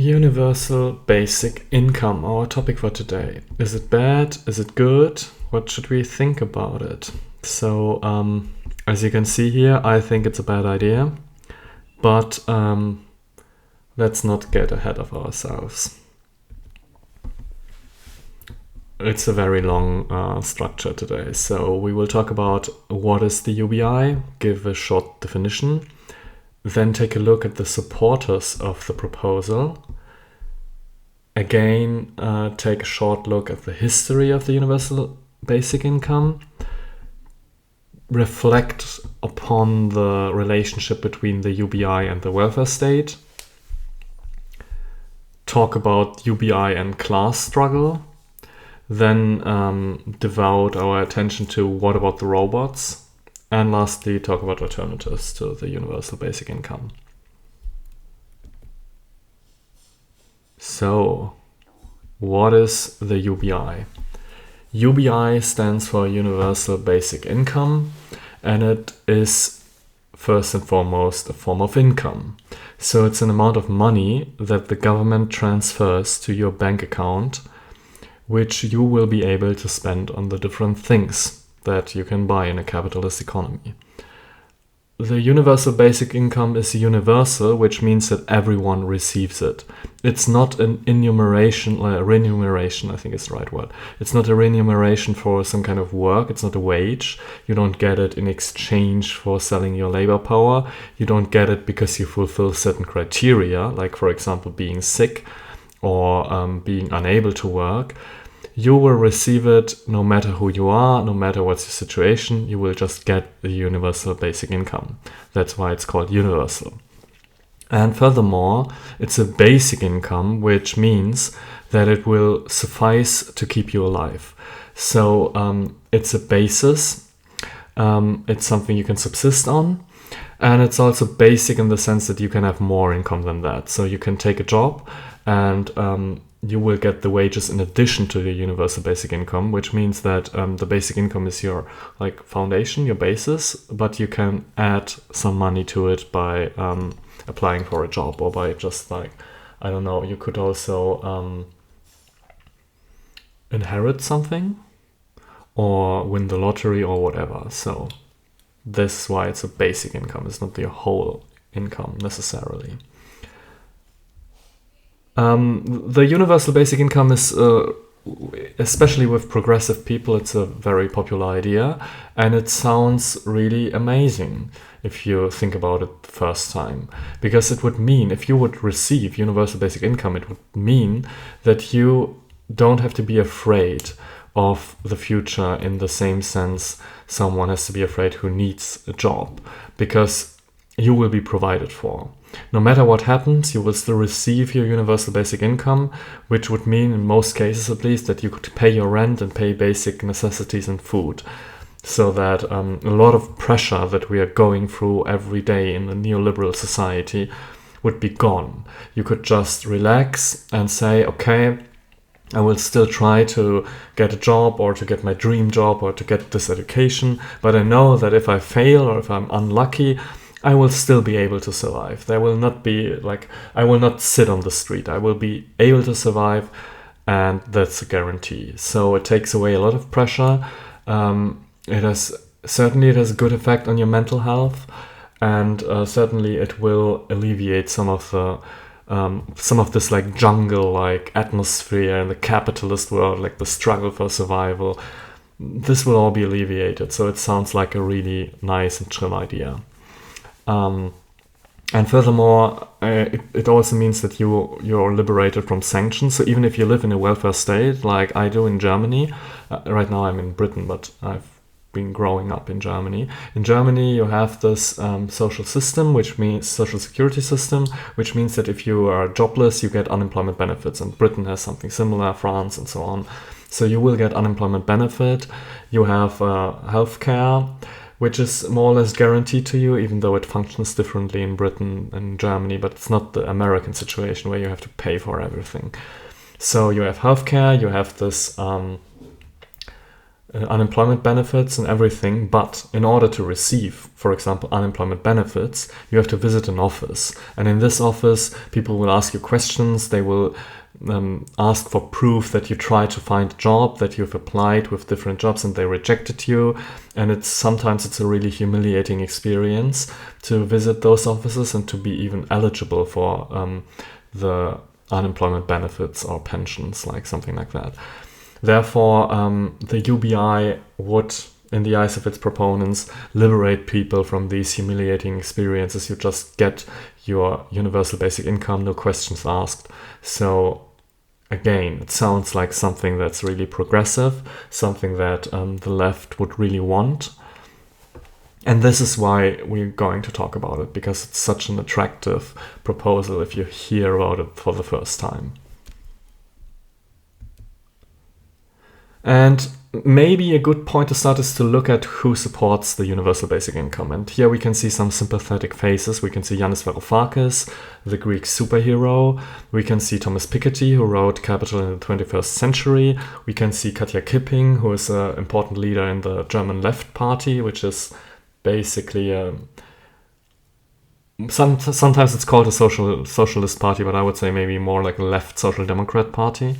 Universal basic income, our topic for today. Is it bad? Is it good? What should we think about it? So, as you can see here, I think it's a bad idea, but let's not get ahead of ourselves. It's a very long structure today, so we will talk about what is the UBI, give a short definition, then take a look at the supporters of the proposal. Again, take a short look at the history of the universal basic income. Reflect upon the relationship between the UBI and the welfare state. Talk about UBI and class struggle. Then devote our attention to what about the robots. And lastly, talk about alternatives to the universal basic income. So, what is the UBI? UBI stands for Universal Basic Income, and it is first and foremost a form of income. So it's an amount of money that the government transfers to your bank account, which you will be able to spend on the different things that you can buy in a capitalist economy. The universal basic income is universal, which means that everyone receives it. It's not an remuneration, I think is the right word. It's not a remuneration for some kind of work. It's not a wage. You don't get it in exchange for selling your labor power. You don't get it because you fulfill certain criteria, like for example being sick or being unable to work. You will receive it no matter who you are, no matter what's your situation. You will just get the universal basic income. That's why it's called universal. And furthermore, it's a basic income, which means that it will suffice to keep you alive. So it's a basis. It's something you can subsist on. And it's also basic in the sense that you can have more income than that. So you can take a job and you will get the wages in addition to the universal basic income, which means that the basic income is your foundation, your basis, but you can add some money to it by applying for a job or by just you could also inherit something or win the lottery or whatever. So this is why it's a basic income. It's not the whole income necessarily. The universal basic income is, especially with progressive people, it's a very popular idea, and it sounds really amazing if you think about it the first time. Because it would mean, if you would receive universal basic income, it would mean that you don't have to be afraid of the future in the same sense someone has to be afraid who needs a job, because you will be provided for. No matter what happens, you will still receive your universal basic income, which would mean, in most cases at least, that you could pay your rent and pay basic necessities and food. So that a lot of pressure that we are going through every day in the neoliberal society would be gone. You could just relax and say, okay, I will still try to get a job or to get my dream job or to get this education, but I know that if I fail or if I'm unlucky, I will still be able to survive. There will not be I will not sit on the street. I will be able to survive, and that's a guarantee. So it takes away a lot of pressure. It has a good effect on your mental health, and certainly it will alleviate some of this jungle atmosphere in the capitalist world, the struggle for survival. This will all be alleviated. So it sounds like a really nice and chill idea. And furthermore, it also means that you're liberated from sanctions. So even if you live in a welfare state, like I do in Germany, right now I'm in Britain, but I've been growing up in Germany. In Germany, you have this social system, which means social security system, which means that if you are jobless, you get unemployment benefits. And Britain has something similar, France, and so on. So you will get unemployment benefit. You have healthcare, which is more or less guaranteed to you, even though it functions differently in Britain and Germany, but it's not the American situation where you have to pay for everything. So you have healthcare, you have this unemployment benefits and everything, but in order to receive, for example, unemployment benefits, you have to visit an office. And in this office, people will ask you questions. They will ask for proof that you tried to find a job, that you've applied with different jobs and they rejected you. And sometimes it's a really humiliating experience to visit those offices and to be even eligible for the unemployment benefits or pensions, like something like that. Therefore, the UBI would, in the eyes of its proponents, liberate people from these humiliating experiences. You just get your universal basic income, no questions asked. So again, it sounds like something that's really progressive, something that the left would really want. And this is why we're going to talk about it, because it's such an attractive proposal if you hear about it for the first time. And maybe a good point to start is to look at who supports the universal basic income. And here we can see some sympathetic faces. We can see Yanis Varoufakis, the Greek superhero. We can see Thomas Piketty, who wrote Capital in the 21st Century. We can see Katja Kipping, who is an important leader in the German Left Party, which is basically sometimes it's called a socialist party, but I would say maybe more like a left social democrat party.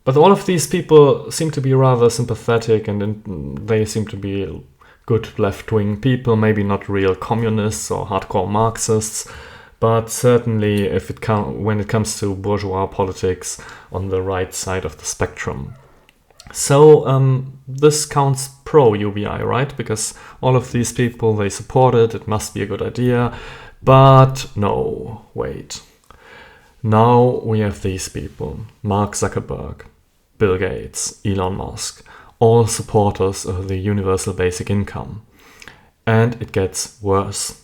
But all of these people seem to be rather sympathetic, and they seem to be good left-wing people, maybe not real communists or hardcore Marxists, but certainly when it comes to bourgeois politics, on the right side of the spectrum. So this counts pro-UBI, right? Because all of these people, they support it, it must be a good idea. But no, wait. Now we have these people, Mark Zuckerberg, Bill Gates, Elon Musk, all supporters of the universal basic income. And it gets worse.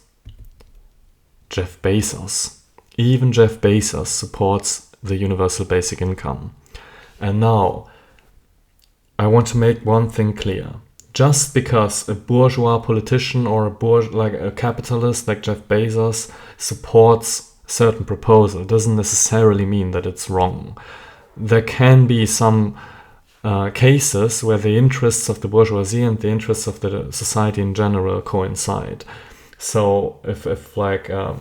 Jeff Bezos. Even Jeff Bezos supports the universal basic income. And now, I want to make one thing clear. Just because a bourgeois politician or a capitalist like Jeff Bezos supports a certain proposal doesn't necessarily mean that it's wrong. There can be some cases where the interests of the bourgeoisie and the interests of the society in general coincide. So if like a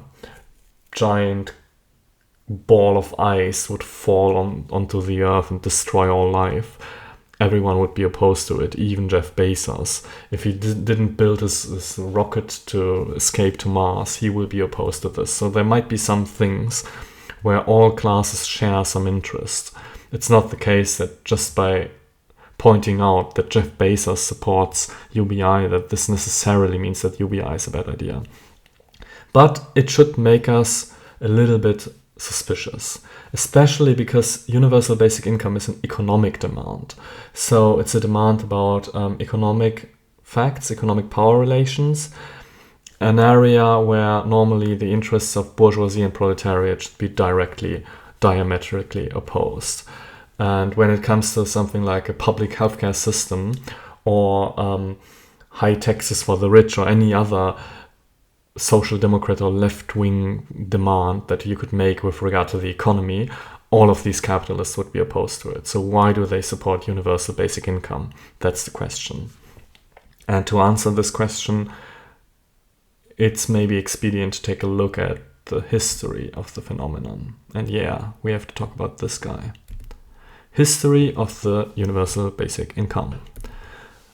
giant ball of ice would fall onto the earth and destroy all life, everyone would be opposed to it, even Jeff Bezos. If he didn't build his rocket to escape to Mars, he will be opposed to this. So there might be some things where all classes share some interest. It's not the case that just by pointing out that Jeff Bezos supports UBI, that this necessarily means that UBI is a bad idea. But it should make us a little bit suspicious, especially because universal basic income is an economic demand. So it's a demand about economic facts, economic power relations, an area where normally the interests of bourgeoisie and proletariat should be diametrically opposed. And when it comes to something like a public healthcare system or high taxes for the rich or any other social democrat or left-wing demand that you could make with regard to the economy, all of these capitalists would be opposed to it. So why do they support universal basic income? That's the question. And to answer this question, it's maybe expedient to take a look at the history of the phenomenon. And yeah, we have to talk about this guy. History of the universal basic income.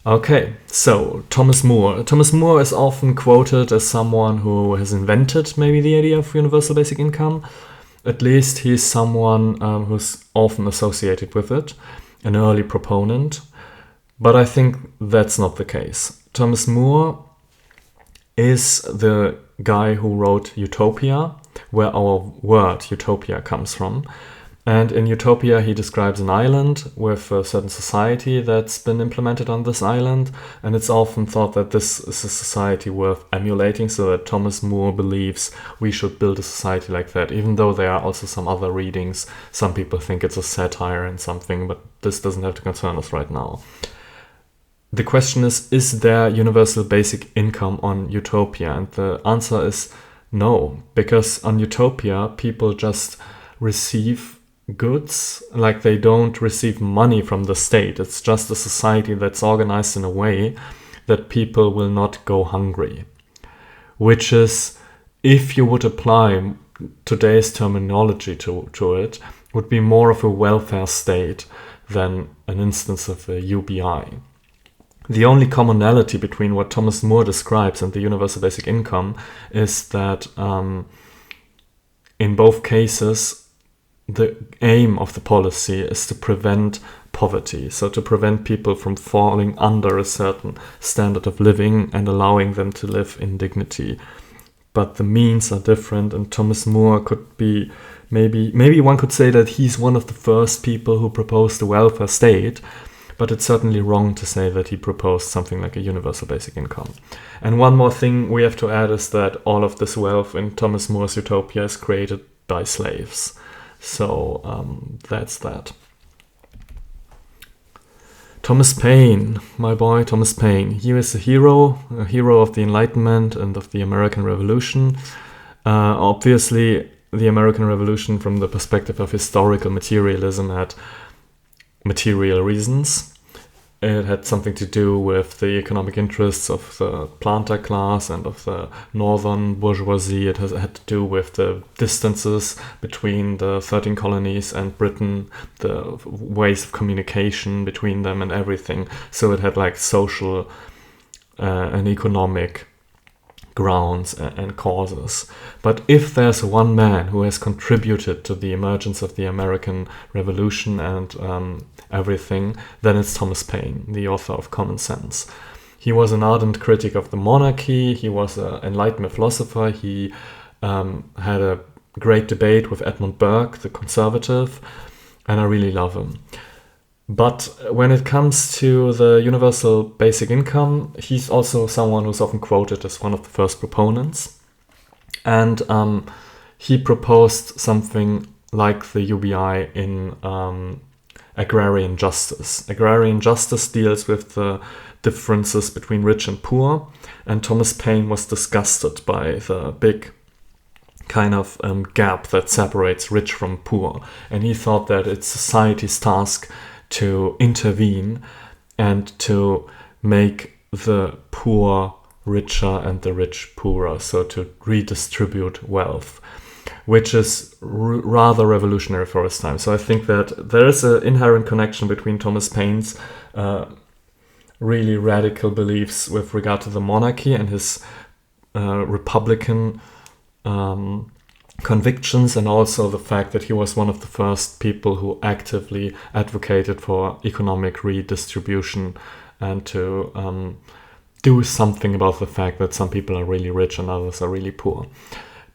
Okay, so Thomas More. Thomas More is often quoted as someone who has invented maybe the idea of universal basic income. At least he's someone who's often associated with it, an early proponent. But I think that's not the case. Thomas More is the guy who wrote Utopia, where our word utopia comes from. And in Utopia, he describes an island with a certain society that's been implemented on this island. And it's often thought that this is a society worth emulating, so that Thomas More believes we should build a society like that, even though there are also some other readings. Some people think it's a satire and something, but this doesn't have to concern us right now. The question is there universal basic income on Utopia? And the answer is no, because on Utopia, people just receive goods, like they don't receive money from the state. It's just a society that's organized in a way that people will not go hungry, which is, if you would apply today's terminology to it, would be more of a welfare state than an instance of a UBI. The only commonality between what Thomas More describes and the universal basic income is that in both cases, the aim of the policy is to prevent poverty, so to prevent people from falling under a certain standard of living and allowing them to live in dignity. But the means are different, and Thomas More could be, maybe one could say that he's one of the first people who proposed the welfare state, but it's certainly wrong to say that he proposed something like a universal basic income. And one more thing we have to add is that all of this wealth in Thomas More's utopia is created by slaves. So that's that. Thomas Paine, my boy Thomas Paine. He was a hero of the Enlightenment and of the American Revolution. Obviously, the American Revolution, from the perspective of historical materialism, had material reasons. It had something to do with the economic interests of the planter class and of the northern bourgeoisie. It had to do with the distances between the 13 colonies and Britain, the ways of communication between them and everything. So it had like social and economic grounds and causes. But if there's one man who has contributed to the emergence of the American Revolution and everything, then it's Thomas Paine, the author of Common Sense. He was an ardent critic of the monarchy. He was an Enlightenment philosopher. He had a great debate with Edmund Burke, the conservative, and I really love him. But when it comes to the universal basic income, he's also someone who's often quoted as one of the first proponents. And he proposed something like the UBI in agrarian justice. Agrarian justice deals with the differences between rich and poor. And Thomas Paine was disgusted by the big kind of gap that separates rich from poor. And he thought that it's society's task to intervene and to make the poor richer and the rich poorer, so to redistribute wealth, which is rather revolutionary for his time. So I think that there is an inherent connection between Thomas Paine's really radical beliefs with regard to the monarchy and his Republican convictions, and also the fact that he was one of the first people who actively advocated for economic redistribution and to do something about the fact that some people are really rich and others are really poor.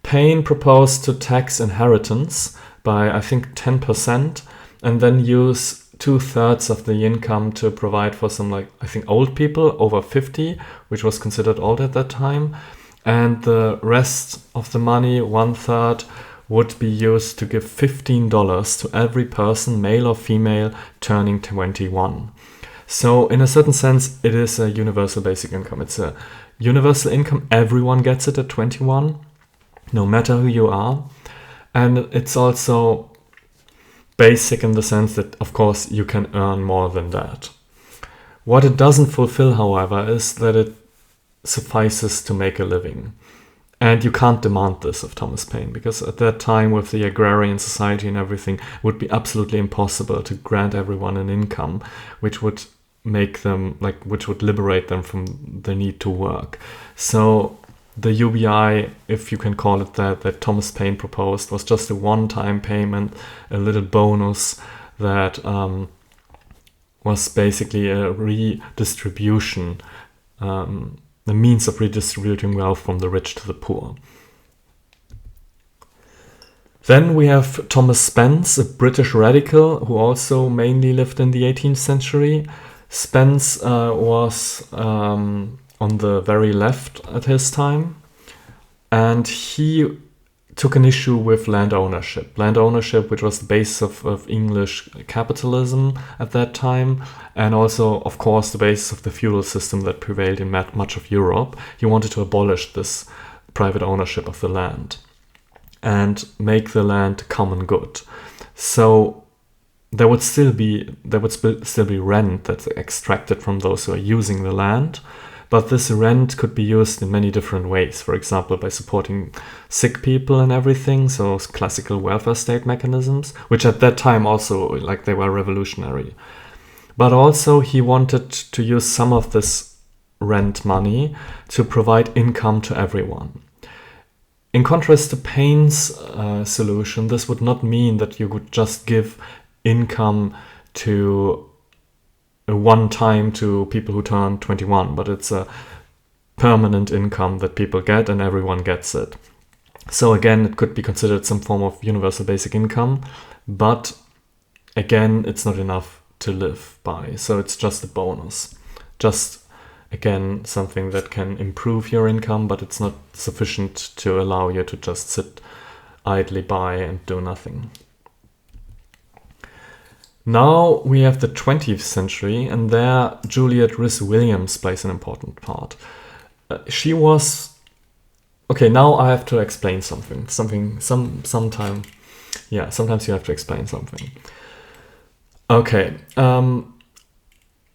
Paine proposed to tax inheritance by, I think, 10%, and then use 2/3 of the income to provide for some, like, I think, old people over 50, which was considered old at that time. And the rest of the money, 1/3, would be used to give $15 to every person, male or female, turning 21. So in a certain sense, it is a universal basic income. It's a universal income. Everyone gets it at 21, no matter who you are. And it's also basic in the sense that, of course, you can earn more than that. What it doesn't fulfill, however, is that it suffices to make a living. And you can't demand this of Thomas Paine, because at that time, with the agrarian society and everything, it would be absolutely impossible to grant everyone an income which would make them, which would liberate them from the need to work. So the UBI, if you can call it that Thomas Paine proposed, was just a one-time payment, a little bonus that was basically a redistribution, the means of redistributing wealth from the rich to the poor. Then we have Thomas Spence, a British radical who also mainly lived in the 18th century. Spence was on the very left at his time, and he took an issue with land ownership. Land ownership, which was the basis of English capitalism at that time, and also, of course, the basis of the feudal system that prevailed in much of Europe. He wanted to abolish this private ownership of the land and make the land common good. So there would still be rent that's extracted from those who are using the land, but this rent could be used in many different ways. For example, by supporting sick people and everything, so classical welfare state mechanisms, which at that time also, like, they were revolutionary. But also he wanted to use some of this rent money to provide income to everyone. In contrast to Paine's solution, this would not mean that you would just give income to one time to people who turn 21, but it's a permanent income that people get and everyone gets it. So again, it could be considered some form of universal basic income, but again, it's not enough to live by. So it's just a bonus. Just, again, something that can improve your income, but it's not sufficient to allow you to just sit idly by and do nothing. Now we have the 20th century, and there Juliet Rhys-Williams plays an important part. She was... Okay, now I have to explain something. Sometimes you have to explain something. Okay,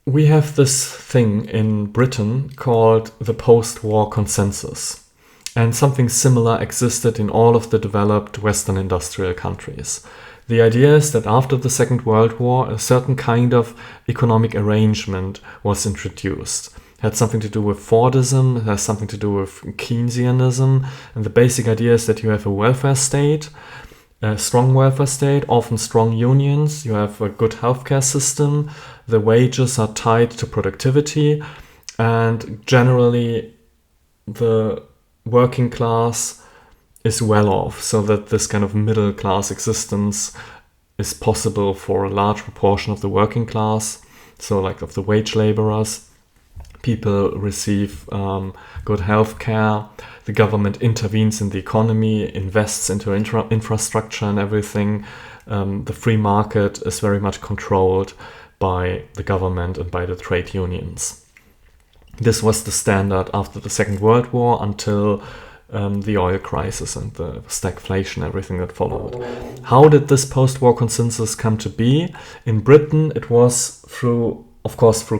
we have this thing in Britain called the post-war consensus. And something similar existed in all of the developed Western industrial countries. The idea is that after the Second World War, a certain kind of economic arrangement was introduced. It had something to do with Fordism, it has something to do with Keynesianism, and the basic idea is that you have a welfare state, a strong welfare state, often strong unions, you have a good healthcare system, the wages are tied to productivity, and generally the working class is well off, so that this kind of middle class existence is possible for a large proportion of the working class, so like of the wage laborers. People receive good health care, the government intervenes in the economy, invests into infrastructure and everything. The free market is very much controlled by the government and by the trade unions. This was the standard after the Second World War until the oil crisis and the stagflation, everything that followed. How did this post-war consensus come to be? In Britain, it was through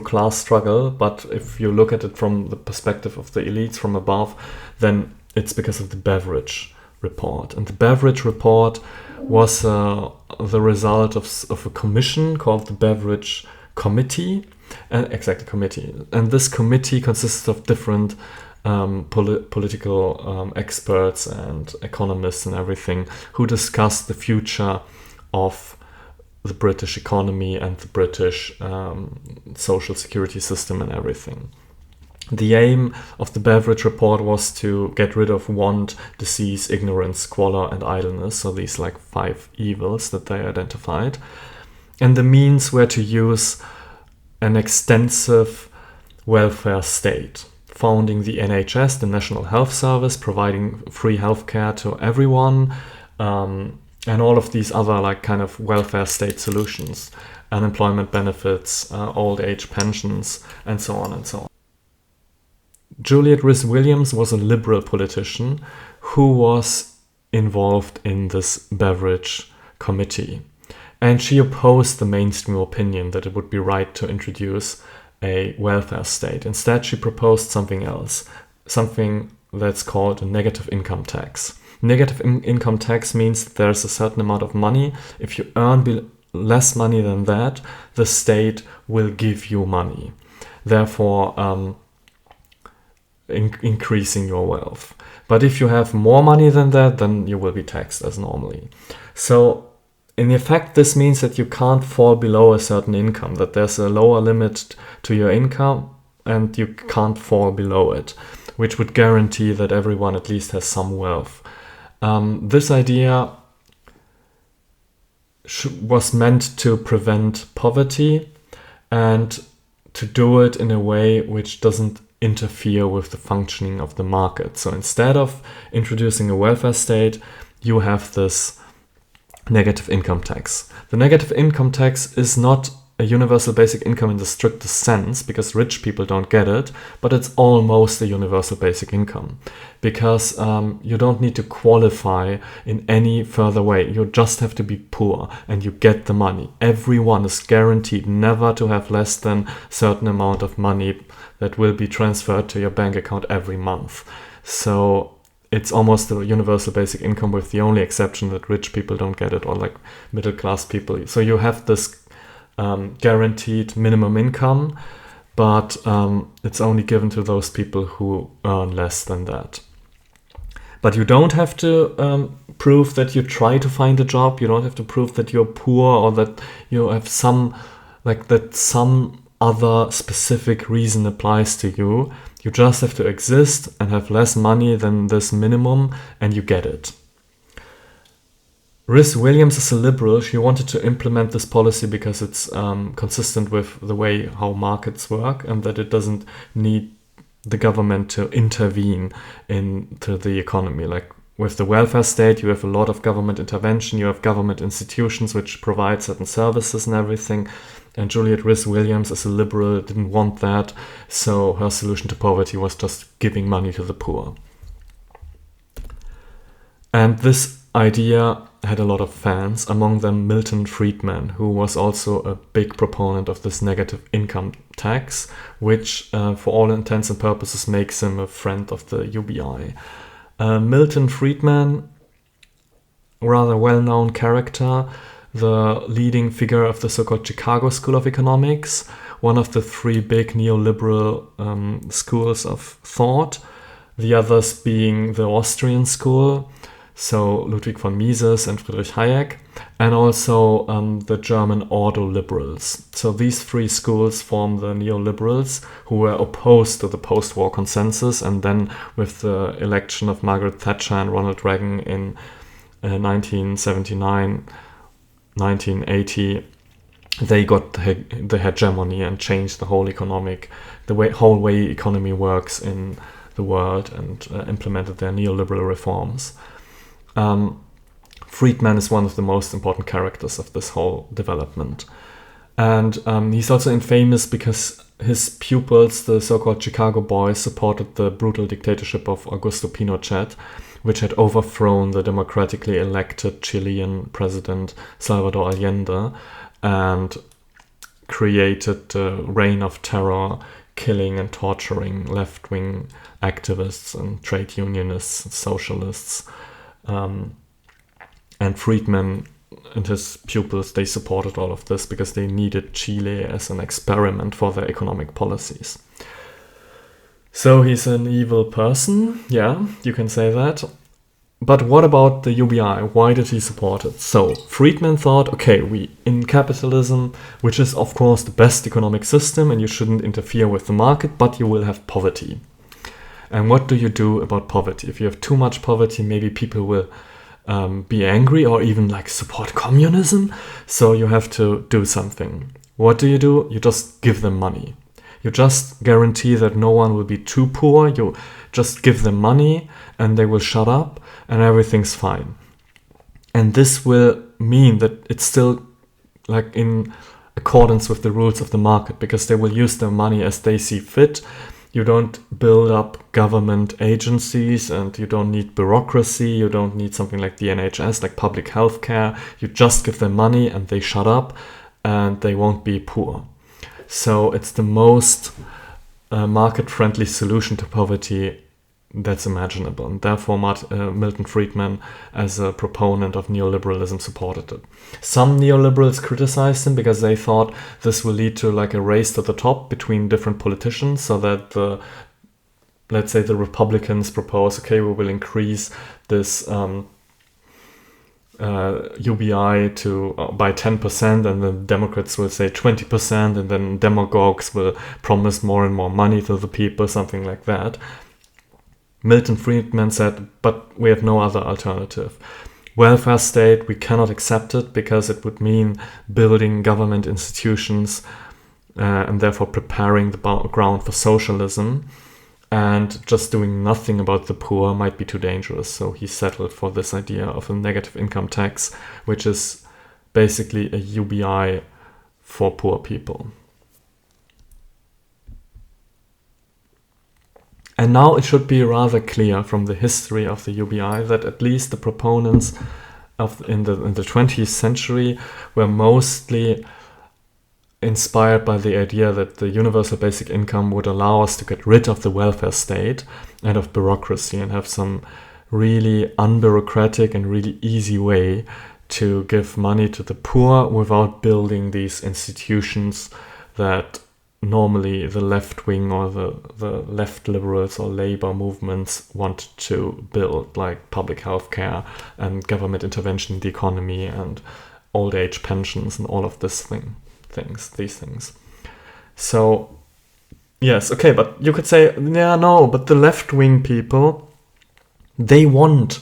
class struggle, but if you look at it from the perspective of the elites from above, then it's because of the Beveridge Report. And the Beveridge Report was the result of a commission called the Beveridge Committee, and this committee consisted of different political experts and economists and everything who discussed the future of the British economy and the British social security system and everything. The aim of the Beveridge Report was to get rid of want, disease, ignorance, squalor, and idleness, so these like 5 evils that they identified. And the means were to use an extensive welfare state, founding the NHS, the National Health Service, providing free healthcare to everyone, and all of these other like kind of welfare state solutions, unemployment benefits, old age pensions, and so on and so on. Juliet Rhys-Williams was a liberal politician who was involved in this Beveridge Committee, and she opposed the mainstream opinion that it would be right to introduce a welfare state. Instead, she proposed something else, something that's called a negative income tax. Negative income tax means that there's a certain amount of money. If you earn less money than that, the state will give you money, therefore increasing your wealth. But if you have more money than that, then you will be taxed as normally. So in effect, this means that you can't fall below a certain income, that there's a lower limit to your income and you can't fall below it, which would guarantee that everyone at least has some wealth. This idea was meant to prevent poverty and to do it in a way which doesn't interfere with the functioning of the market. So instead of introducing a welfare state, you have this negative income tax. The negative income tax is not a universal basic income in the strictest sense, because rich people don't get it, but it's almost a universal basic income, because you don't need to qualify in any further way. You just have to be poor and you get the money. Everyone is guaranteed never to have less than a certain amount of money that will be transferred to your bank account every month. So it's almost a universal basic income, with the only exception that rich people don't get it, or like middle class people. So you have this guaranteed minimum income, but it's only given to those people who earn less than that. But you don't have to prove that you try to find a job. You don't have to prove that you're poor, or that you have some other specific reason applies to you. You just have to exist and have less money than this minimum, and you get it. Rhys Williams is a liberal. She wanted to implement this policy because it's consistent with the way how markets work, and that it doesn't need the government to intervene into the economy. Like with the welfare state, you have a lot of government intervention. You have government institutions which provide certain services and everything. And Juliet Rhys Williams, as a liberal, didn't want that. So her solution to poverty was just giving money to the poor. And this idea had a lot of fans, among them Milton Friedman, who was also a big proponent of this negative income tax, which for all intents and purposes makes him a friend of the UBI. Milton Friedman, rather well-known character, the leading figure of the so-called Chicago School of Economics, one of the three big neoliberal schools of thought, the others being the Austrian school, so Ludwig von Mises and Friedrich Hayek, and also the German Ordo liberals. So these three schools form the neoliberals, who were opposed to the post-war consensus, and then with the election of Margaret Thatcher and Ronald Reagan in 1979, 1980, they got the hegemony and changed the whole whole way economy works in the world, and implemented their neoliberal reforms. Friedman is one of the most important characters of this whole development. And he's also infamous because his pupils, the so-called Chicago Boys, supported the brutal dictatorship of Augusto Pinochet, which had overthrown the democratically elected Chilean president Salvador Allende and created a reign of terror, killing and torturing left-wing activists and trade unionists and socialists. And Friedman and his pupils, they supported all of this because they needed Chile as an experiment for their economic policies. So he's an evil person, yeah, you can say that. But what about the UBI? Why did he support it? So Friedman thought, okay, in capitalism, which is of course the best economic system, and you shouldn't interfere with the market, but you will have poverty. And what do you do about poverty? If you have too much poverty, maybe people will be angry, or even like support communism. So you have to do something. What do? You just give them money. You just guarantee that no one will be too poor. You just give them money and they will shut up and everything's fine. And this will mean that it's still like in accordance with the rules of the market, because they will use their money as they see fit. You don't build up government agencies, and you don't need bureaucracy. You don't need something like the NHS, like public health care. You just give them money and they shut up and they won't be poor. So it's the most market-friendly solution to poverty that's imaginable. And therefore Milton Friedman, as a proponent of neoliberalism, supported it. Some neoliberals criticized him because they thought this will lead to like a race to the top between different politicians, so that let's say the Republicans propose, okay, we will increase this UBI to by 10%, and the Democrats will say 20%, and then demagogues will promise more and more money to the people, something like that. Milton Friedman said, but we have no other alternative. Welfare state, we cannot accept it because it would mean building government institutions and therefore preparing the ground for socialism. And just doing nothing about the poor might be too dangerous. So he settled for this idea of a negative income tax, which is basically a UBI for poor people. And now it should be rather clear from the history of the UBI that at least the proponents in the 20th century were mostly inspired by the idea that the universal basic income would allow us to get rid of the welfare state and of bureaucracy and have some really unbureaucratic and really easy way to give money to the poor without building these institutions that normally the left wing or the left liberals or labor movements want to build, like public health care and government intervention in the economy and old age pensions and all of these things. So, yes, okay, but you could say, yeah, no, but the left-wing people, they want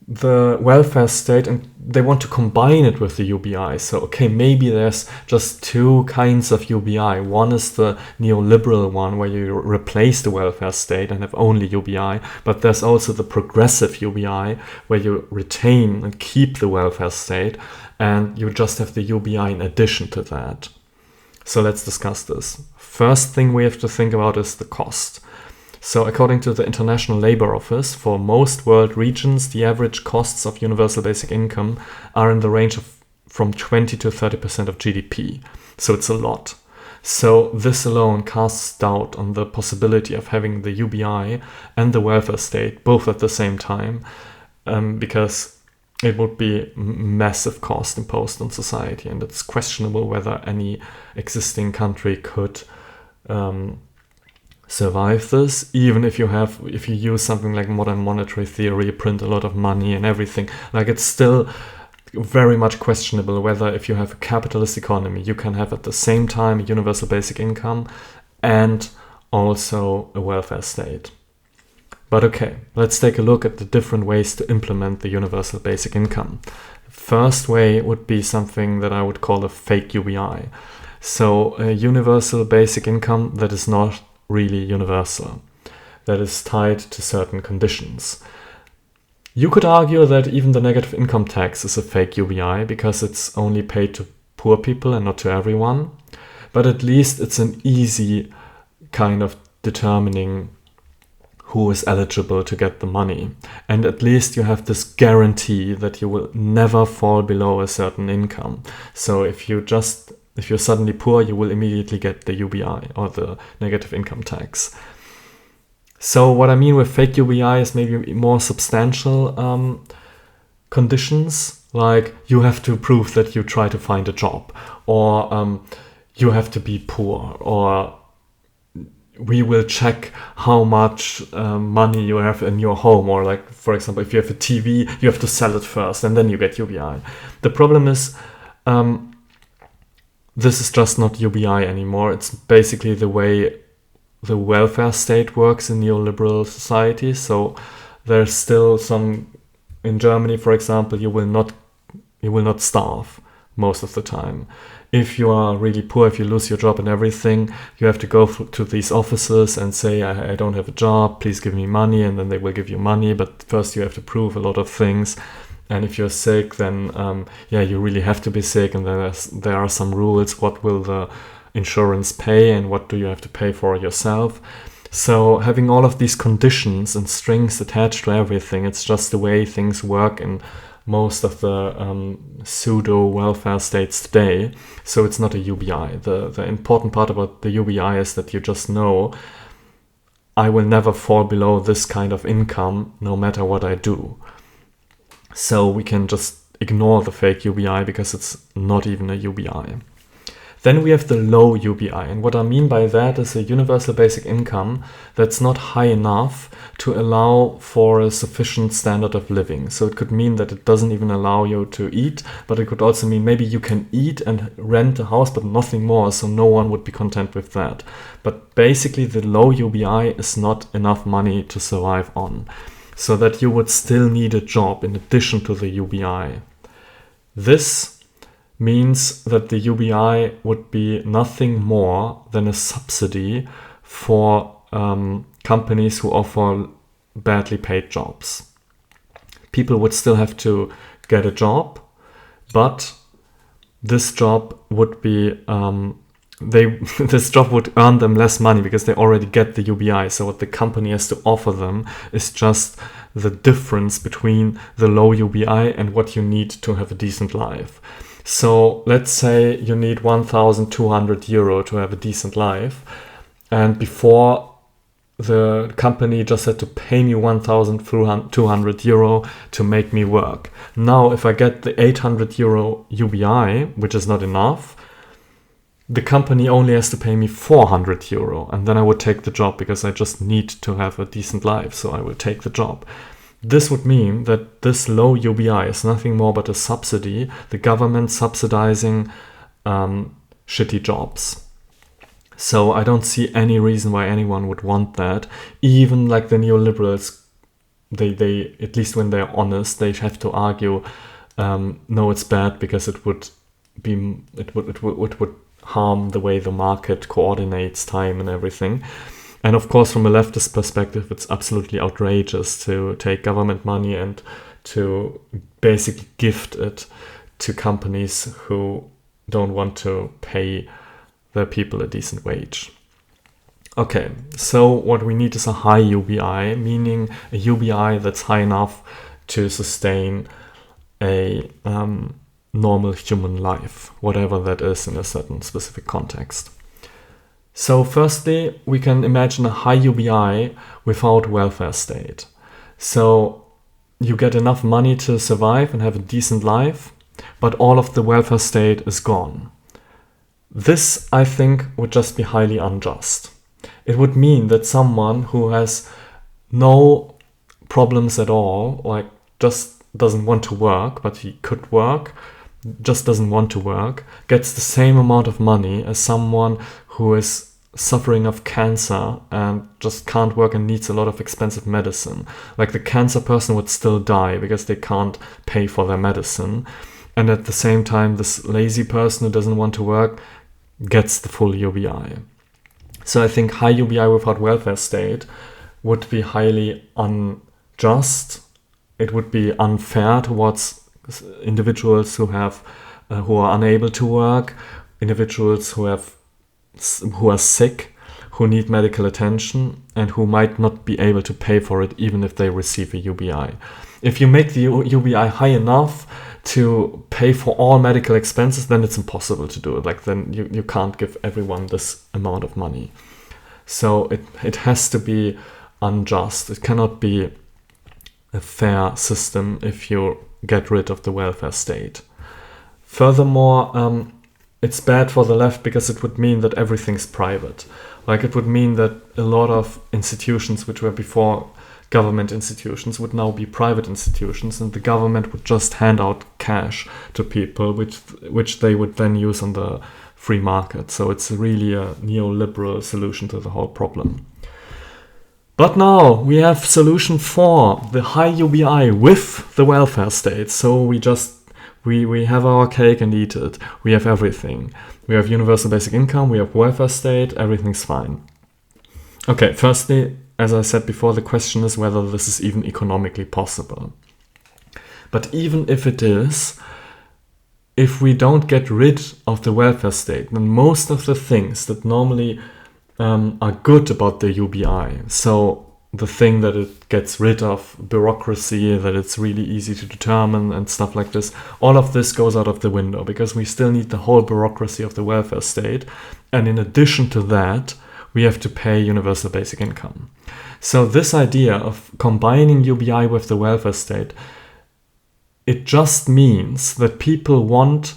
the welfare state and they want to combine it with the UBI. So, okay, maybe there's just two kinds of UBI. One is the neoliberal one where you replace the welfare state and have only UBI, but there's also the progressive UBI where you retain and keep the welfare state and you just have the UBI in addition to that. So let's discuss this. First thing we have to think about is the cost. So according to the International Labour Office, for most world regions, the average costs of universal basic income are in the range of from 20 to 30% of GDP. So it's a lot. So this alone casts doubt on the possibility of having the UBI and the welfare state both at the same time, because it would be massive cost imposed on society, and it's questionable whether any existing country could survive this, even if you use something like modern monetary theory, print a lot of money and everything. Like, it's still very much questionable whether if you have a capitalist economy, you can have at the same time a universal basic income and also a welfare state. But okay, let's take a look at the different ways to implement the universal basic income. First way would be something that I would call a fake UBI. So a universal basic income that is not really universal, that is tied to certain conditions. You could argue that even the negative income tax is a fake UBI because it's only paid to poor people and not to everyone. But at least it's an easy kind of determining who is eligible to get the money. And at least you have this guarantee that you will never fall below a certain income. So if you're suddenly poor, you will immediately get the UBI or the negative income tax. So what I mean with fake UBI is maybe more substantial conditions, like you have to prove that you try to find a job, or you have to be poor, or we will check how much money you have in your home, or like, for example, if you have a TV, you have to sell it first and then you get UBI. The problem is this is just not UBI anymore. It's basically the way the welfare state works in neoliberal society. So there's still some, in Germany, for example, you will not starve most of the time. If you are really poor, if you lose your job and everything, you have to go to these offices and say, I don't have a job, please give me money, and then they will give you money. But first you have to prove a lot of things. And if you're sick, then you really have to be sick, and there are some rules. What will the insurance pay and what do you have to pay for yourself? So having all of these conditions and strings attached to everything, it's just the way things work in most of the pseudo welfare states today. So it's not a UBI. The important part about the UBI is that you just know, I will never fall below this kind of income no matter what I do. So we can just ignore the fake UBI because it's not even a UBI. Then we have the low UBI, and what I mean by that is a universal basic income that's not high enough to allow for a sufficient standard of living. So it could mean that it doesn't even allow you to eat, but it could also mean maybe you can eat and rent a house, but nothing more, so no one would be content with that. But basically the low UBI is not enough money to survive on, so that you would still need a job in addition to the UBI. This means that the UBI would be nothing more than a subsidy for companies who offer badly paid jobs. People would still have to get a job, but this job would be this job would earn them less money because they already get the UBI. So what the company has to offer them is just the difference between the low UBI and what you need to have a decent life. So let's say you need 1,200 euro to have a decent life, and before the company just had to pay me 1,200 euro to make me work. Now if I get the 800 euro UBI, which is not enough, the company only has to pay me 400 euro, and then I would take the job because I just need to have a decent life, so I will take the job. This would mean that this low UBI is nothing more but a subsidy, the government subsidizing shitty jobs. So I don't see any reason why anyone would want that. Even like the neoliberals, they at least when they're honest, they have to argue, no, it's bad because it would harm the way the market coordinates time and everything. And of course, from a leftist perspective, it's absolutely outrageous to take government money and to basically gift it to companies who don't want to pay their people a decent wage. Okay, so what we need is a high UBI, meaning a UBI that's high enough to sustain a normal human life, whatever that is in a certain specific context. So firstly, we can imagine a high UBI without welfare state. So you get enough money to survive and have a decent life, but all of the welfare state is gone. This, I think, would just be highly unjust. It would mean that someone who has no problems at all, like just doesn't want to work, but he could work, just doesn't want to work, gets the same amount of money as someone who is suffering of cancer and just can't work and needs a lot of expensive medicine. Like the cancer person would still die because they can't pay for their medicine. And at the same time, this lazy person who doesn't want to work gets the full UBI. So I think high UBI without welfare state would be highly unjust. It would be unfair towards individuals who are unable to work, individuals who are sick, who need medical attention, and who might not be able to pay for it even if they receive a UBI. If you make the UBI high enough to pay for all medical expenses, then it's impossible to do it. Like then you can't give everyone this amount of money. So it has to be unjust. It cannot be a fair system if you get rid of the welfare state. Furthermore, it's bad for the left because it would mean that everything's private. Like it would mean that a lot of institutions which were before government institutions would now be private institutions, and the government would just hand out cash to people which they would then use on the free market. So it's really a neoliberal solution to the whole problem. But now we have solution 4, the high UBI with the welfare state. So we have our cake and eat it. We have everything. We have universal basic income, we have welfare state, everything's fine. Okay, firstly, as I said before, the question is whether this is even economically possible. But even if it is, if we don't get rid of the welfare state, then most of the things that normally are good about the UBI, so the thing that it gets rid of bureaucracy, that it's really easy to determine and stuff like this, all of this goes out of the window because we still need the whole bureaucracy of the welfare state. And in addition to that, we have to pay universal basic income. So this idea of combining UBI with the welfare state, it just means that people want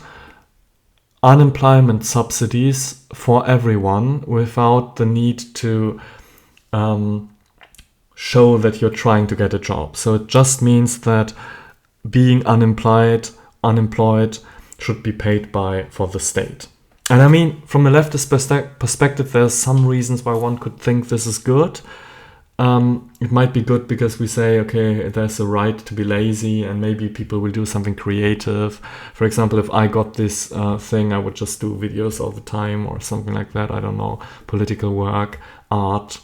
unemployment subsidies for everyone without the need to show that you're trying to get a job. So it just means that being unemployed should be paid for the state. And I mean, from a leftist perspective, there's some reasons why one could think this is good. It might be good because we say, okay, there's a right to be lazy and maybe people will do something creative. For example, if I got this thing, I would just do videos all the time or something like that. I don't know, political work, art.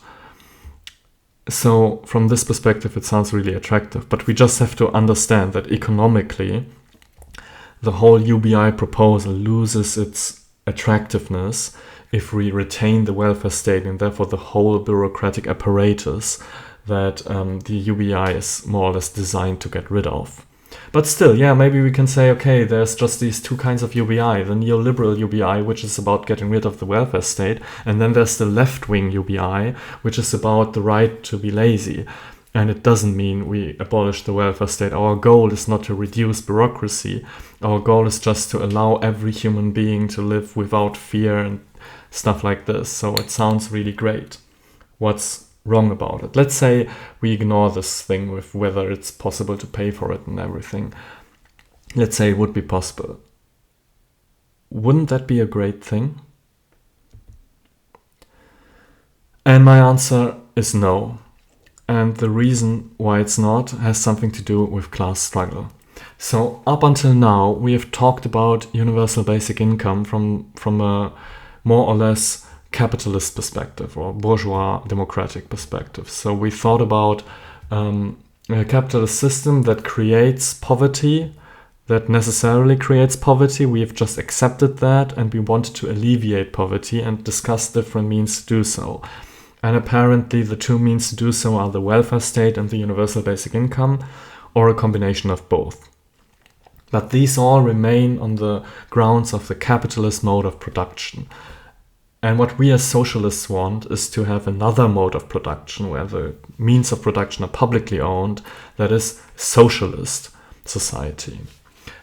So from this perspective, it sounds really attractive. But we just have to understand that economically, the whole UBI proposal loses its attractiveness if we retain the welfare state and therefore the whole bureaucratic apparatus that the UBI is more or less designed to get rid of. But still, yeah, maybe we can say, okay, there's just these two kinds of UBI. The neoliberal UBI, which is about getting rid of the welfare state, and then there's the left-wing UBI, which is about the right to be lazy. And it doesn't mean we abolish the welfare state. Our goal is not to reduce bureaucracy. Our goal is just to allow every human being to live without fear and stuff like this. So it sounds really great. What's wrong about it? Let's say we ignore this thing with whether it's possible to pay for it and everything. Let's say it would be possible. Wouldn't that be a great thing? And my answer is no. And the reason why it's not has something to do with class struggle. So up until now, we have talked about universal basic income from a more or less capitalist perspective or bourgeois democratic perspective. So we thought about a capitalist system that creates poverty, that necessarily creates poverty. We have just accepted that, and we wanted to alleviate poverty and discuss different means to do so. And apparently the two means to do so are the welfare state and the universal basic income, or a combination of both. But these all remain on the grounds of the capitalist mode of production. And what we as socialists want is to have another mode of production where the means of production are publicly owned, that is socialist society.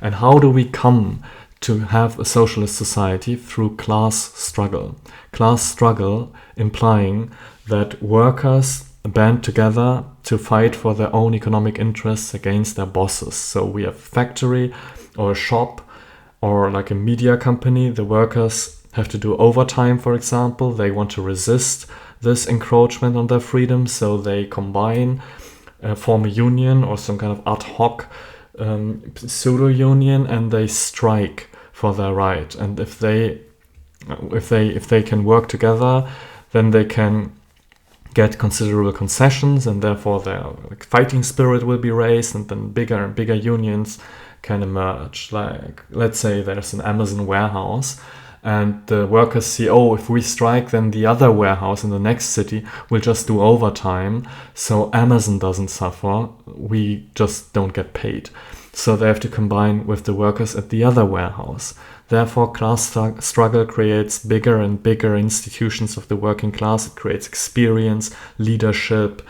And how do we come to have a socialist society? Through class struggle. Class struggle implying that workers band together to fight for their own economic interests against their bosses. So we have a factory or a shop or like a media company. The workers have to do overtime, for example. They want to resist this encroachment on their freedom, so they combine, form a union or some kind of ad hoc pseudo-union, and they strike for their right. And if they can work together, then they can get considerable concessions, and therefore their fighting spirit will be raised, and then bigger and bigger unions can emerge. Like, let's say there's an Amazon warehouse, and the workers see, oh, if we strike, then the other warehouse in the next city will just do overtime, so Amazon doesn't suffer, we just don't get paid. So they have to combine with the workers at the other warehouse. Therefore, class struggle creates bigger and bigger institutions of the working class. It creates experience, leadership,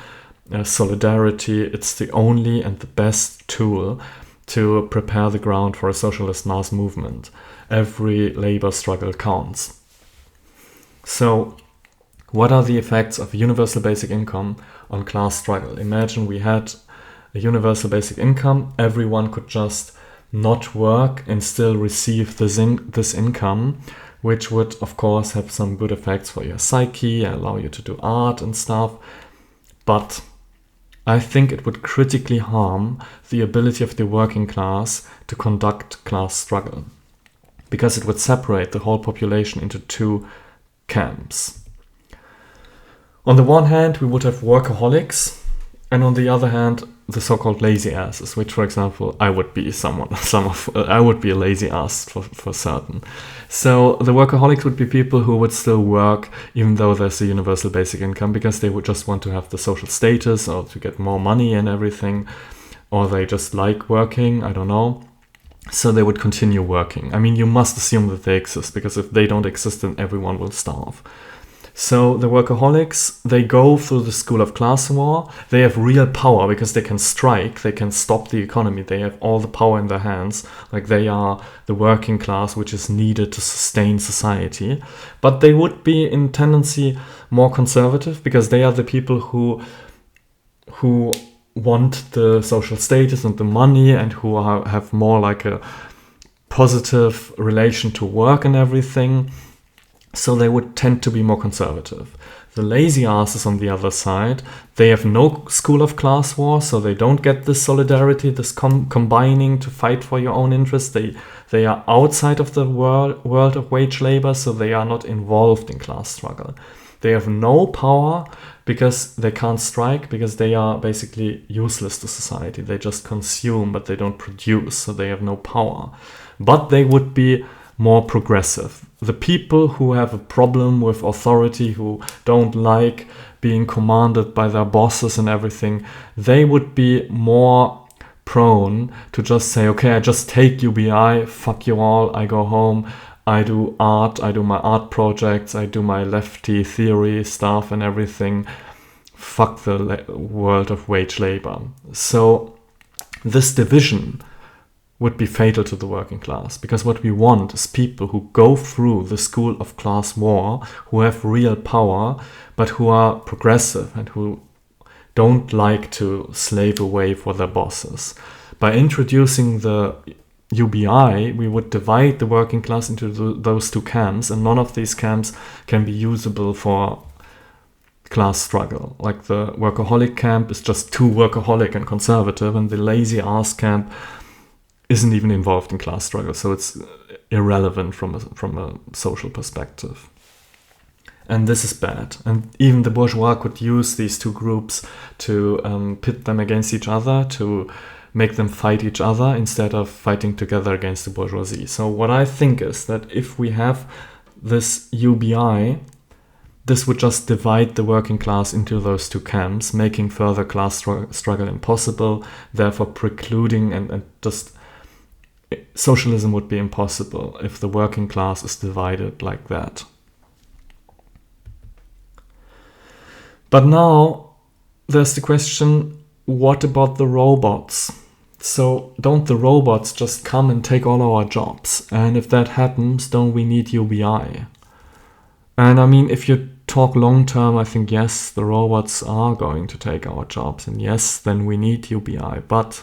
solidarity. It's the only and the best tool to prepare the ground for a socialist mass movement. Every labor struggle counts. So, what are the effects of universal basic income on class struggle? Imagine we had a universal basic income. Everyone could just not work and still receive this income, which would, of course, have some good effects for your psyche, allow you to do art and stuff. But I think it would critically harm the ability of the working class to conduct class struggle, because it would separate the whole population into two camps. On the one hand, we would have workaholics, and on the other hand, the so-called lazy asses, which, for example, I would be I would be a lazy ass for certain. So the workaholics would be people who would still work even though there's a universal basic income, because they would just want to have the social status or to get more money and everything, or they just like working, I don't know. So they would continue working. I mean, you must assume that they exist, because if they don't exist, then everyone will starve. So the workaholics, they go through the school of class war. They have real power because they can strike, they can stop the economy, they have all the power in their hands. Like, they are the working class which is needed to sustain society. But they would be in tendency more conservative, because they are the people who want the social status and the money, and who have more like a positive relation to work and everything. So they would tend to be more conservative. The lazy asses on the other side, they have no school of class war, so they don't get this solidarity, this combining to fight for your own interests. They are outside of the world of wage labor, so they are not involved in class struggle. They have no power because they can't strike, because they are basically useless to society. They just consume, but they don't produce, so they have no power. but they would be more progressive. The people who have a problem with authority, who don't like being commanded by their bosses and everything, they would be more prone to just say, okay, I just take UBI, fuck you all, I go home, I do art, I do my art projects, I do my lefty theory stuff and everything, fuck the world of wage labor. So this division would be fatal to the working class, because what we want is people who go through the school of class war, who have real power, but who are progressive and who don't like to slave away for their bosses. By introducing the UBI, we would divide the working class into those two camps, and none of these camps can be usable for class struggle. Like the workaholic camp is just too workaholic and conservative, and the lazy ass camp isn't even involved in class struggle, so it's irrelevant from a social perspective. And this is bad. And even the bourgeois could use these two groups to pit them against each other, to make them fight each other instead of fighting together against the bourgeoisie. So what I think is that if we have this UBI, this would just divide the working class into those two camps, making further class struggle impossible, therefore precluding and just socialism would be impossible if the working class is divided like that. But now there's the question, what about the robots? So don't the robots just come and take all our jobs? And if that happens, don't we need UBI? And I mean, if you talk long term, I think yes, the robots are going to take our jobs. And yes, then we need UBI. But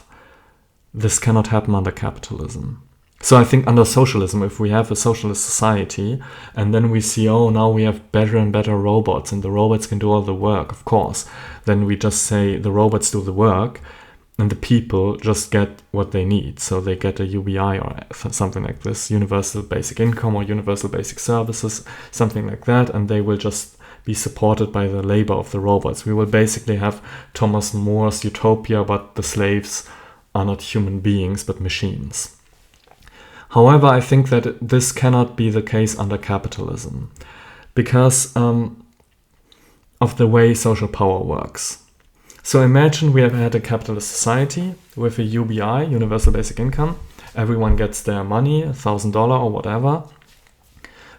this cannot happen under capitalism. So I think under socialism, if we have a socialist society and then we see, oh, now we have better and better robots and the robots can do all the work, of course, then we just say the robots do the work and the people just get what they need. So they get a UBI or something like this, universal basic income or universal basic services, something like that, and they will just be supported by the labor of the robots. We will basically have Thomas More's utopia, but the slaves are not human beings but machines. However, I think that this cannot be the case under capitalism because of the way social power works. So imagine we have had a capitalist society with a UBI, universal basic income. Everyone gets their money, $1,000 or whatever,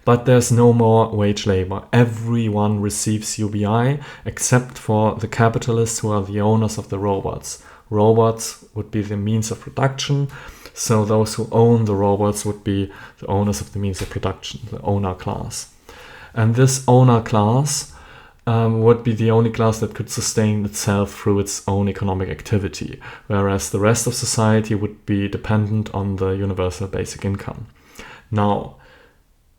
but there's no more wage labor. Everyone receives UBI except for the capitalists who are the owners of the robots. Robots would be the means of production. So those who own the robots would be the owners of the means of production, the owner class. And this owner class would be the only class that could sustain itself through its own economic activity, whereas the rest of society would be dependent on the universal basic income. Now,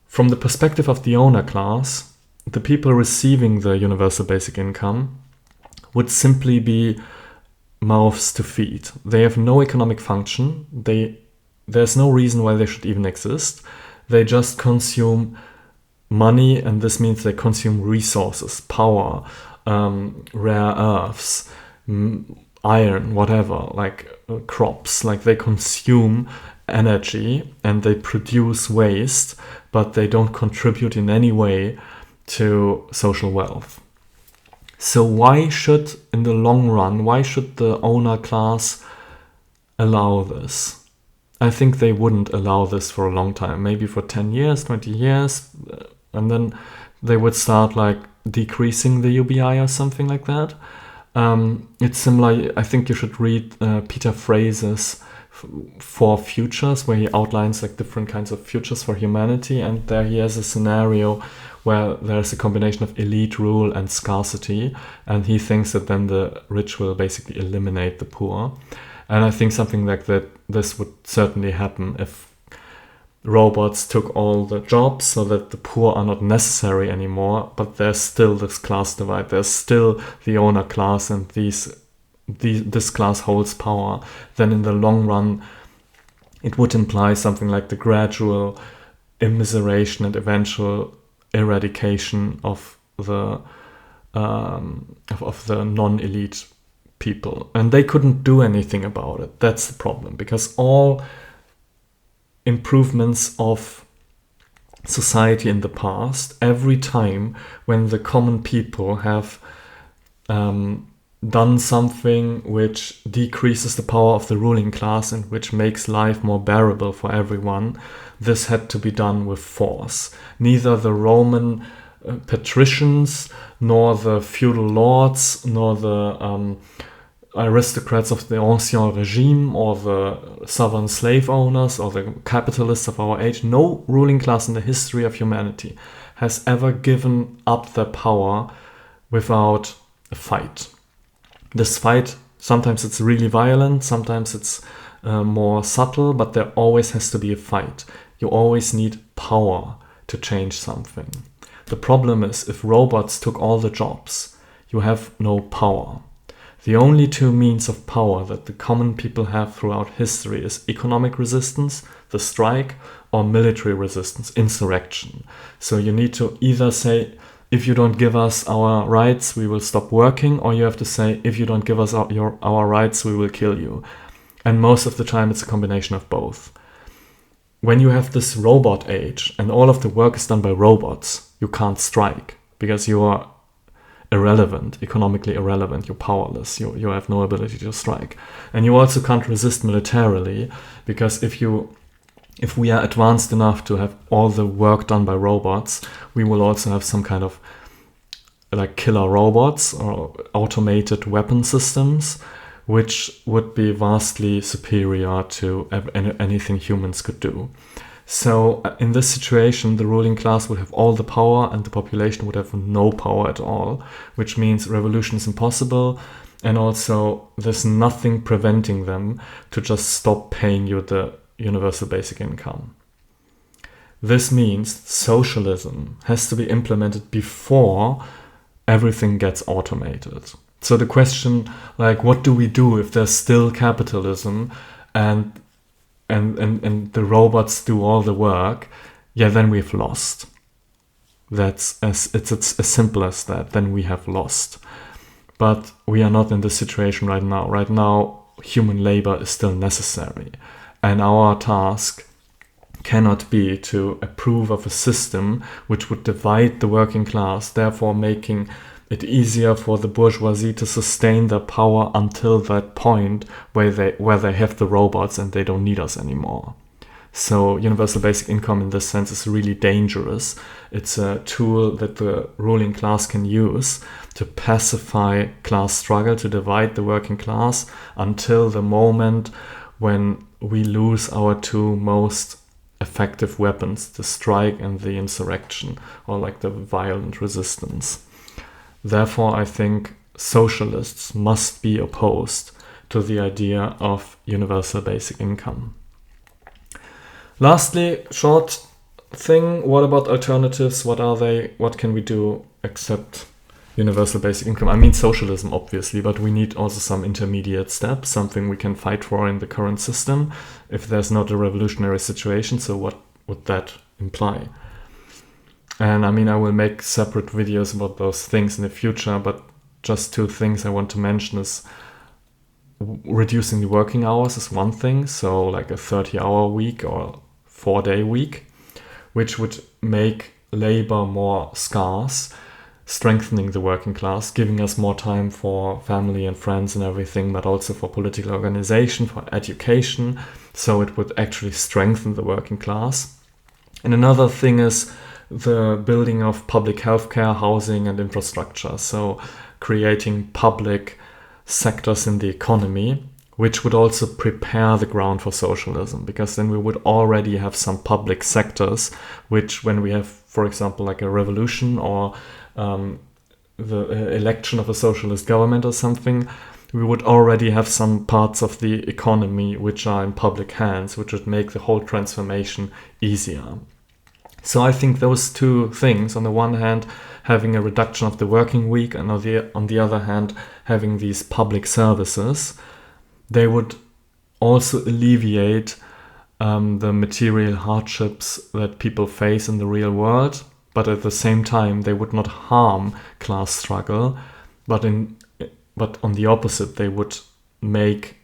from the perspective of the owner class, the people receiving the universal basic income would simply be mouths to feed. They have no economic function. There's no reason why they should even exist. They just consume money, and this means they consume resources, power, rare earths, iron, whatever, like crops. Like they consume energy and they produce waste, but they don't contribute in any way to social wealth. So why should, in the long run, why should the owner class allow this? I think they wouldn't allow this for a long time, maybe for 10 years, 20 years, and then they would start like decreasing the UBI or something like that. It's similar, I think you should read Peter Fraser's Four Futures, where he outlines like different kinds of futures for humanity, and there he has a scenario where there's a combination of elite rule and scarcity, and he thinks that then the rich will basically eliminate the poor. And I think something like that, this would certainly happen if robots took all the jobs so that the poor are not necessary anymore, but there's still this class divide, there's still the owner class, and this class holds power. Then in the long run, it would imply something like the gradual immiseration and eventual eradication of the non-elite people, and they couldn't do anything about it. That's the problem, because all improvements of society in the past, every time when the common people have done something which decreases the power of the ruling class and which makes life more bearable for everyone, this had to be done with force. Neither the Roman patricians, nor the feudal lords, nor the aristocrats of the Ancien Regime, or the southern slave owners, or the capitalists of our age, no ruling class in the history of humanity has ever given up their power without a fight. This fight, sometimes it's really violent, sometimes it's more subtle, but there always has to be a fight. You always need power to change something. The problem is, if robots took all the jobs, you have no power. The only two means of power that the common people have throughout history is economic resistance, the strike, or military resistance, insurrection. So you need to either say, if you don't give us our rights, we will stop working, or you have to say, if you don't give us our rights, we will kill you. And most of the time it's a combination of both. When you have this robot age and all of the work is done by robots, you can't strike because you are irrelevant, economically irrelevant, you're powerless, you have no ability to strike. And you also can't resist militarily, because if we are advanced enough to have all the work done by robots, we will also have some kind of like killer robots or automated weapon systems, which would be vastly superior to anything humans could do. So in this situation, the ruling class would have all the power and the population would have no power at all, which means revolution is impossible, and also there's nothing preventing them to just stop paying you the universal basic income. This means socialism has to be implemented before everything gets automated. So the question, like, what do we do if there's still capitalism and the robots do all the work? Yeah, then we've lost. It's as simple as that. Then we have lost. But we are not in this situation right now. Right now, human labor is still necessary. And our task cannot be to approve of a system which would divide the working class, therefore making it easier for the bourgeoisie to sustain their power until that point where they have the robots and they don't need us anymore. So universal basic income in this sense is really dangerous. It's a tool that the ruling class can use to pacify class struggle, to divide the working class until the moment when we lose our two most effective weapons, the strike and the insurrection, or like the violent resistance. Therefore, I think socialists must be opposed to the idea of universal basic income. Lastly, short thing, what about alternatives? What are they? What can we do except universal basic income? I mean socialism, obviously, but we need also some intermediate steps, something we can fight for in the current system if there's not a revolutionary situation. So what would that imply? And I mean, I will make separate videos about those things in the future, but just two things I want to mention is reducing the working hours is one thing. So like a 30-hour week or 4-day week, which would make labor more scarce, strengthening the working class, giving us more time for family and friends and everything, but also for political organization, for education. So it would actually strengthen the working class. And another thing is the building of public healthcare, housing and infrastructure. So creating public sectors in the economy, which would also prepare the ground for socialism, because then we would already have some public sectors, which when we have, for example, like a revolution or the election of a socialist government or something, we would already have some parts of the economy which are in public hands, which would make the whole transformation easier. So I think those two things, on the one hand, having a reduction of the working week, and on the other hand, having these public services, they would also alleviate the material hardships that people face in the real world, but at the same time, they would not harm class struggle, but on the opposite, they would make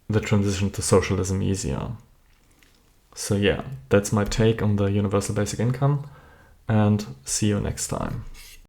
the transition to socialism easier. So yeah, that's my take on the universal basic income, and see you next time.